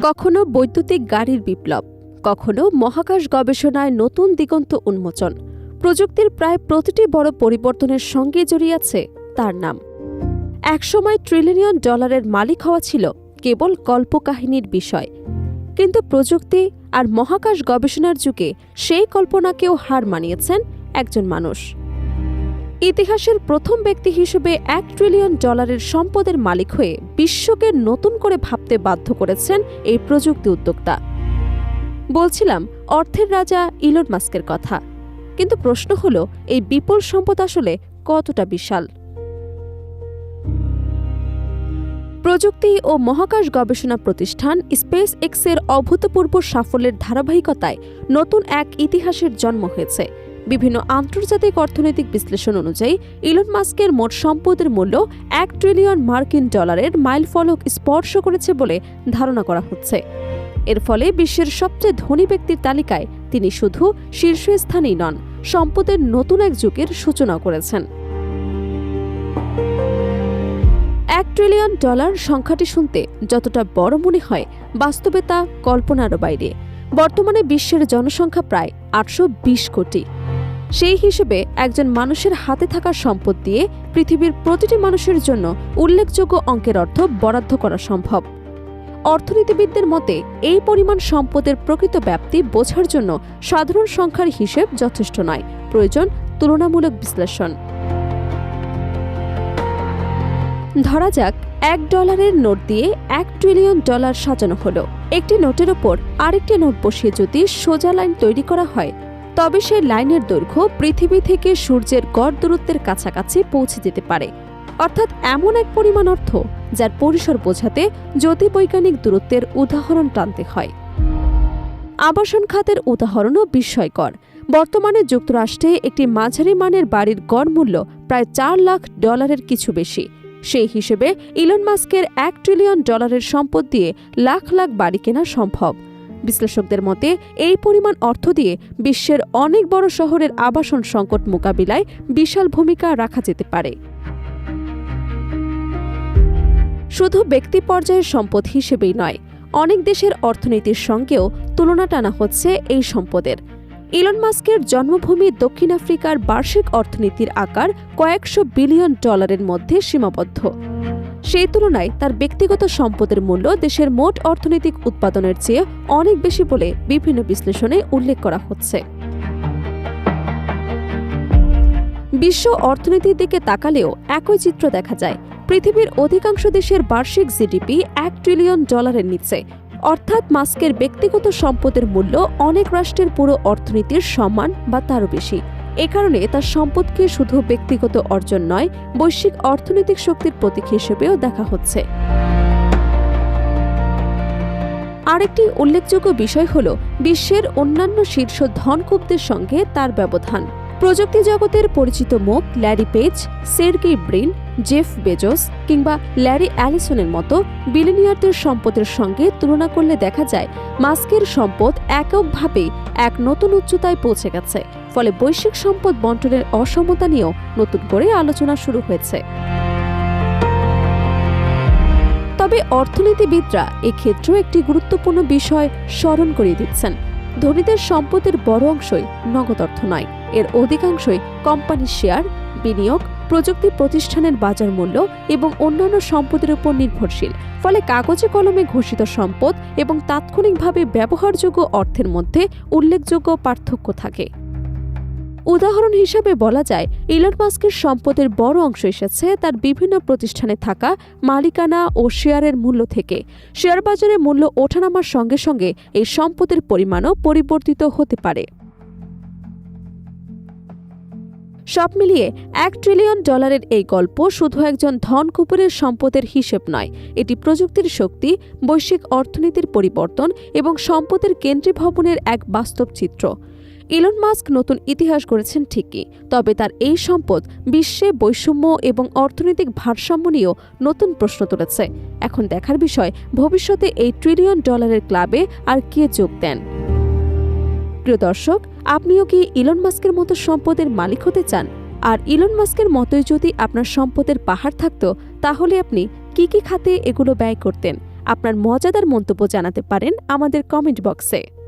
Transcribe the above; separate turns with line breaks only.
কখনো বৈদ্যুতিক গাড়ির বিপ্লব, কখনো মহাকাশ গবেষণায় নতুন দিগন্ত উন্মোচন। প্রযুক্তির প্রায় প্রতিটি বড় পরিবর্তনের সঙ্গে জড়িয়ে আছে তার নাম। একসময় ট্রিলিয়ন ডলারের মালিক হওয়া ছিল কেবল কল্পকাহিনীর বিষয়, কিন্তু প্রযুক্তি আর মহাকাশ গবেষণার যুগে সেই কল্পনাকেও হার মানিয়েছেন একজন মানুষ। ইতিহাসের প্রথম ব্যক্তি হিসেবে $1 ট্রিলিয়ন সম্পদের মালিক হয়ে বিশ্বকে নতুন করে ভাবতে বাধ্য করেছেন এই প্রযুক্তি উদ্যোক্তা। বলছিলাম অর্থের রাজা ইলন মাস্কের কথা, কিন্তু প্রশ্ন হলো এই বিপুল সম্পদ আসলে কতটা বিশাল? প্রযুক্তি ও মহাকাশ গবেষণা প্রতিষ্ঠান স্পেস এক্সের অভূতপূর্ব সাফল্যের ধারাবাহিকতায় নতুন এক ইতিহাসের জন্ম হয়েছে। বিভিন্ন আন্তর্জাতিক অর্থনৈতিক বিশ্লেষণ অনুযায়ী ইলন মাস্কের মোট সম্পদের মূল্য $1 ট্রিলিয়ন মাইলফলক স্পর্শ করেছে বলে ধারণা করা হচ্ছে। এর ফলে বিশ্বের সবচেয়ে ধনী ব্যক্তির তালিকায় তিনি শুধু শীর্ষস্থানেই নন, সম্পদের নতুন এক যুগের সূচনা করেছেন। $1 ট্রিলিয়ন সংখ্যাটি শুনতে যতটা বড় মনে হয়, বাস্তবে তা কল্পনারও বাইরে। বর্তমানে বিশ্বের জনসংখ্যা প্রায় 820 কোটি। সেই হিসেবে একজন মানুষের হাতে থাকা সম্পদ দিয়ে পৃথিবীর প্রতিটি মানুষের জন্য উল্লেখযোগ্য অঙ্কের অর্থ বরাদ্দ করা সম্ভব। অর্থনীতিবিদদের মতে এই পরিমাণ সম্পদের প্রকৃত ব্যাপ্তি বোঝার জন্য সাধারণ সংখ্যার হিসেব যথেষ্ট নয়, প্রয়োজন তুলনামূলক বিশ্লেষণ। ধরা যাক $1 নোট দিয়ে $1 ট্রিলিয়ন সাজানো হলো। একটি নোটের ওপর আরেকটি নোট বসিয়ে যদি সোজা লাইন তৈরি করা হয়, তবে সেই লাইনের দৈর্ঘ্য পৃথিবী থেকে সূর্যের গড় দূরত্বের কাছাকাছি পৌঁছে যেতে পারে। অর্থাৎ এমন এক পরিমাণ অর্থ যার পরিসর বোঝাতে জ্যোতির্বৈজ্ঞানিক দূরত্বের উদাহরণ টানতে হয়। আবাসন খাতের উদাহরণও বিস্ময়কর। বর্তমানে যুক্তরাষ্ট্রে একটি মাঝারি মানের বাড়ির গড় মূল্য প্রায় $4 লাখ কিছু বেশি। সেই হিসেবে ইলন মাস্কের $1 ট্রিলিয়ন সম্পদ দিয়ে লাখ লাখ বাড়ি কেনা সম্ভব। বিশ্লেষকদের মতে এই পরিমাণ অর্থ দিয়ে বিশ্বের অনেক বড় শহরের আবাসন সংকট মোকাবিলায় বিশাল ভূমিকা রাখা যেতে পারে। শুধু ব্যক্তি পর্যায়ের সম্পদ হিসেবেই নয়, অনেক দেশের অর্থনীতির সঙ্গেও তুলনা টানা হচ্ছে এই সম্পদের। ইলন মাস্কের জন্মভূমি দক্ষিণ আফ্রিকার বার্ষিক অর্থনীতির আকার কয়েকশো বিলিয়ন ডলারের মধ্যে সীমাবদ্ধ। সেই তুলনায় তার ব্যক্তিগত সম্পদের মূল্য দেশের মোট অর্থনৈতিক উৎপাদনের চেয়ে অনেক বেশি বলে বিভিন্ন বিশ্লেষণে উল্লেখ করা হচ্ছে। বিশ্ব অর্থনীতির দিকে তাকালেও একই চিত্র দেখা যায়। পৃথিবীর অধিকাংশ দেশের বার্ষিক জিডিপি $1 ট্রিলিয়ন নিচে, অর্থাৎ মাস্কের ব্যক্তিগত সম্পদের মূল্য অনেক রাষ্ট্রের পুরো অর্থনীতির সমান বা তারও বেশি। এ কারণে তার সম্পদকে শুধু ব্যক্তিগত অর্জন নয়, বৈশ্বিক অর্থনৈতিক শক্তির প্রতীক হিসেবেও দেখা হচ্ছে। আরেকটি উল্লেখযোগ্য বিষয় হল বিশ্বের অন্যান্য শীর্ষ ধনকুবদের সঙ্গে তার ব্যবধান। প্রযুক্তি জগতের পরিচিত মুখ Larry page, Sergey Brin, Jeff Bezos কিংবা ল্যারি অ্যালিসনের মতো বিলিয়নিয়ারদের সম্পদের সঙ্গে তুলনা করলে দেখা যায় মাস্কের সম্পদ এককভাবে এক নতুন উচ্চতায় পৌঁছে গেছে। ফলে বৈশ্বিক সম্পদ বণ্টনের অসমতা নিয়েও নতুন করে আলোচনা শুরু হয়েছে। তবে অর্থনীতিবিদরা এক্ষেত্রেও একটি গুরুত্বপূর্ণ বিষয় স্মরণ করিয়ে দিচ্ছেন। ধনীদের সম্পদের বড় অংশই নগদ অর্থ নয়, এর অধিকাংশই কোম্পানির শেয়ার, বিনিয়োগ, প্রযুক্তি প্রতিষ্ঠানের বাজার মূল্য এবং অন্যান্য সম্পদের উপর নির্ভরশীল। ফলে কাগজে কলমে ঘোষিত সম্পদ এবং তাৎক্ষণিকভাবে ব্যবহারযোগ্য অর্থের মধ্যে উল্লেখযোগ্য পার্থক্য থাকে। উদাহরণ হিসেবে বলা যায়, ইলন মাস্কের সম্পদের বড় অংশ এসেছে তার বিভিন্ন প্রতিষ্ঠানে থাকা মালিকানা ও শেয়ারের মূল্য থেকে। শেয়ার বাজারে মূল্য ওঠানামার সঙ্গে সঙ্গে এই সম্পদের পরিমাণও পরিবর্তিত হতে পারে। সব মিলিয়ে $1 ট্রিলিয়ন এই গল্প শুধু একজন ধনকুবেরের সম্পদের হিসেব নয়, এটি প্রযুক্তির শক্তি, বৈশ্বিক অর্থনীতির পরিবর্তন এবং সম্পদের কেন্দ্রীভবনের এক বাস্তব চিত্র। ইলন মাস্ক নতুন ইতিহাস গড়েছেন ঠিকই, তবে তার এই সম্পদ বিশ্বে বৈষম্য এবং অর্থনৈতিক ভারসাম্য নিয়েও নতুন প্রশ্ন তুলেছে। এখন দেখার বিষয়, ভবিষ্যতে এই $1 ট্রিলিয়ন ক্লাবে আর কে যোগ দেন। প্রিয় দর্শক, আপনিও কি ইলন মাস্কের মতো সম্পদের মালিক হতে চান? আর ইলন মাস্কের মতোই যদি আপনার সম্পদের পাহাড় থাকতো, তাহলে আপনি কি কি খাতে এগুলো ব্যয় করতেন? আপনার মজাদার মন্তব্য জানাতে পারেন আমাদের কমেন্ট বক্সে।